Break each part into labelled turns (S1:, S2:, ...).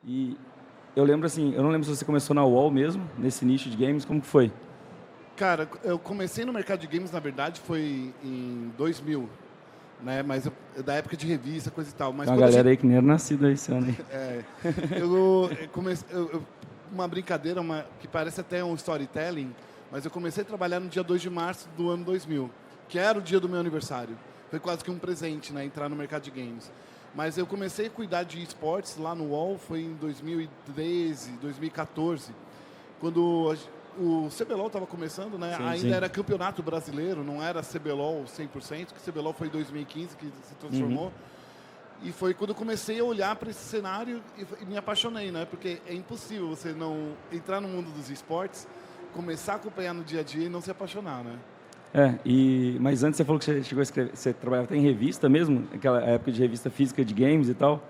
S1: E eu lembro assim, eu não lembro se você começou na UOL mesmo, nesse nicho de games, como que foi?
S2: Cara, eu comecei no mercado de games, na verdade, foi em 2000, né? Mas da época de revista, coisa e tal. Mas
S1: Tem uma
S2: quando a
S1: galera
S2: gente...
S1: aí que nem era nascida esse ano aí.
S2: Eu comecei... uma brincadeira, que parece até um storytelling, mas eu comecei a trabalhar no dia 2 de março do ano 2000, que era o dia do meu aniversário. Foi quase que um presente, né? Entrar no mercado de games. Mas eu comecei a cuidar de esportes lá no UOL, foi em 2013, 2014, quando o CBLOL estava começando, né?
S1: Sim,
S2: Ainda
S1: sim.
S2: era campeonato brasileiro, não era CBLOL 100%, que CBLOL foi em 2015 que se transformou. E foi quando eu comecei a olhar para esse cenário e me apaixonei, né? Porque é impossível você não entrar no mundo dos esportes, começar a acompanhar no dia a dia e não se apaixonar, né?
S1: Mas antes você falou que você chegou a escrever, você trabalhava até em revista mesmo? Aquela época de revista física de games e tal?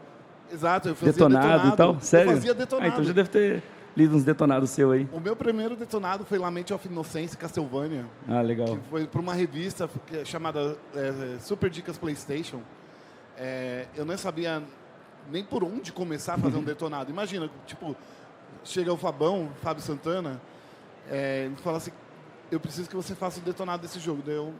S2: Exato, eu fazia
S1: Detonado e tal? Sério?
S2: Eu fazia
S1: Ah, então já
S2: detonado.
S1: deve ter lido uns detonados seu aí.
S2: O meu primeiro detonado foi Lament of Innocence Castlevania,
S1: Ah,
S2: que
S1: legal.
S2: foi para uma revista chamada Super Dicas PlayStation. Eu não sabia nem por onde começar a fazer um detonado. Imagina, tipo, chega o Fábio Santana, e fala assim, eu preciso que você faça o detonado desse jogo. Daí eu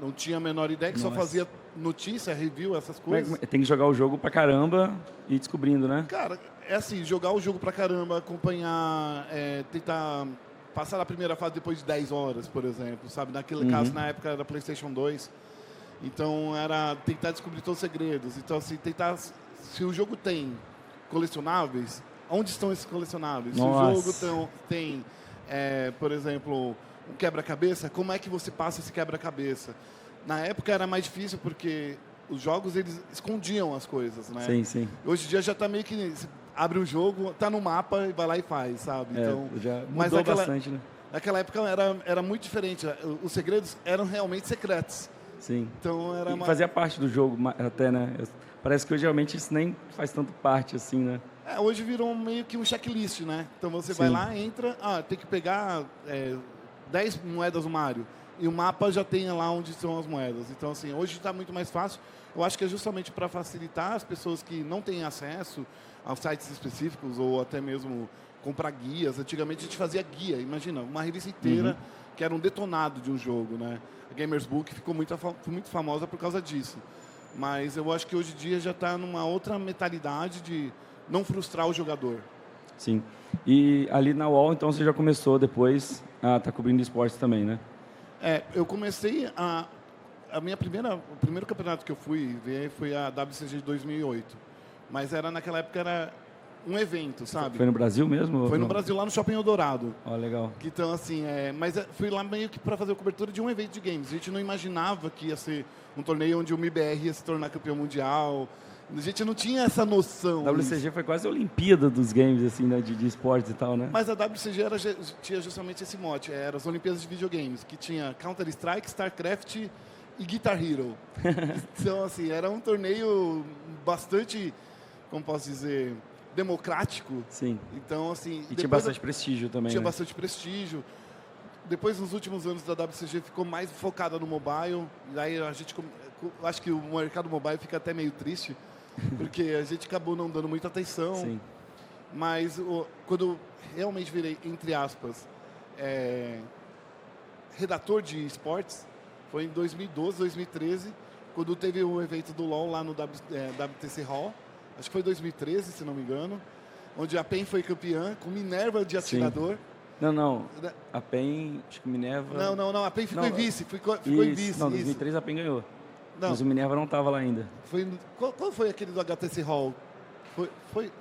S2: não tinha a menor ideia, que só
S1: Nossa.
S2: fazia notícia, review, essas coisas.
S1: Tem que jogar o jogo pra caramba e ir descobrindo, né?
S2: Cara, é assim, jogar o jogo pra caramba, acompanhar, tentar passar a primeira fase depois de 10 horas, por exemplo, sabe? Naquele caso, na época, era PlayStation 2. Então, era tentar descobrir todos os segredos. Então, assim, tentar... Se o jogo tem colecionáveis, onde estão esses colecionáveis?
S1: Nossa.
S2: Se o jogo tem, por exemplo, um quebra-cabeça, como é que você passa esse quebra-cabeça? Na época era mais difícil porque os jogos, eles escondiam as coisas, né?
S1: Sim, sim.
S2: Hoje em dia já está meio que... Você abre o jogo, tá no mapa e vai lá e faz, sabe? Então,
S1: Já
S2: mas
S1: mudou bastante, né?
S2: naquela época era muito diferente. Os segredos eram realmente secretos.
S1: Sim.
S2: Então era
S1: E fazia parte do jogo até, né? Parece que hoje realmente isso nem faz tanto parte assim, né?
S2: Hoje virou meio que um checklist, né? Então você
S1: Sim.
S2: vai lá, entra, tem que pegar 10 moedas do Mario. E o mapa já tem lá onde são as moedas. Então, assim, hoje está muito mais fácil. Eu acho que é justamente para facilitar as pessoas que não têm acesso aos sites específicos ou até mesmo comprar guias. Antigamente a gente fazia guia, imagina, uma revista inteira que era um detonado de um jogo, né? A Gamers Book ficou muito famosa por causa disso. Mas eu acho que hoje em dia já está numa outra mentalidade de não frustrar o jogador.
S1: Sim. E ali na UOL, então, você já começou depois a estar cobrindo esportes também, né?
S2: Eu comecei o primeiro campeonato que eu fui ver foi a WCG de 2008. Mas naquela época era um evento, sabe?
S1: Foi no Brasil mesmo?
S2: Foi no Brasil, lá no Shopping Eldorado.
S1: Ó, legal.
S2: Então, assim, mas fui lá meio que para fazer a cobertura de um evento de games. A gente não imaginava que ia ser um torneio onde o MIBR ia se tornar campeão mundial. A gente não tinha essa noção.
S1: A WCG foi quase a Olimpíada dos games, assim, né? De esportes e tal, né?
S2: Mas a WCG tinha justamente esse mote. Era as Olimpíadas de videogames, que tinha Counter-Strike, StarCraft e Guitar Hero. Então, assim, era um torneio bastante, como posso dizer, democrático.
S1: Sim.
S2: Então, assim...
S1: E tinha bastante prestígio também,
S2: Tinha
S1: né?
S2: bastante prestígio. Depois, nos últimos anos da WCG, ficou mais focada no mobile. E aí, acho que o mercado mobile fica até meio triste, porque a gente acabou não dando muita atenção.
S1: Sim.
S2: Mas quando eu realmente virei, entre aspas, redator de esportes, foi em 2012, 2013, quando teve o evento do LoL lá no WTC Hall. Acho que foi 2013, se não me engano, onde a PEN foi campeã, com Minerva de atirador.
S1: Não. A PEN, acho que Minerva...
S2: Não, a PEN ficou em vice. Ficou em vice.
S1: Não, 2003 a PEN ganhou.
S2: Não.
S1: Mas o Minerva não estava lá ainda.
S2: Qual foi aquele do HTC Hall? Foi...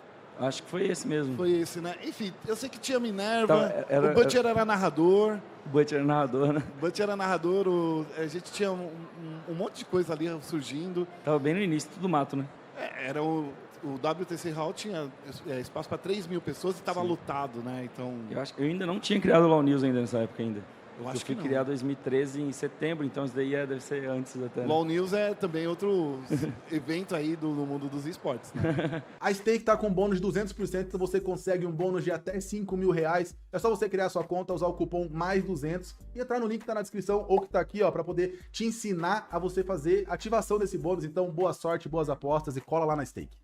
S1: Acho que foi esse mesmo.
S2: Foi esse, né? Enfim, eu sei que tinha Minerva,
S1: Então,
S2: o Butcher era narrador.
S1: O Butcher era narrador, né?
S2: O Butcher era narrador, a gente tinha um monte de coisa ali surgindo.
S1: Tava bem no início, tudo mato, né?
S2: Era o WTC Hall tinha espaço para 3 mil pessoas e estava lotado, né? Então...
S1: Eu ainda não tinha criado o LoL News ainda nessa época ainda.
S2: Eu acho
S1: fui criado em 2013 em setembro, então isso daí deve ser antes até. Né?
S2: LoL News é também outro evento aí do mundo dos esportes, né?
S3: A Stake tá com bônus de 200%, então você consegue um bônus de até 5 mil reais. É só você criar sua conta, usar o cupom mais200 e entrar no link que tá na descrição ou que tá aqui, ó, pra poder te ensinar a você fazer ativação desse bônus. Então, boa sorte, boas apostas e cola lá na Stake.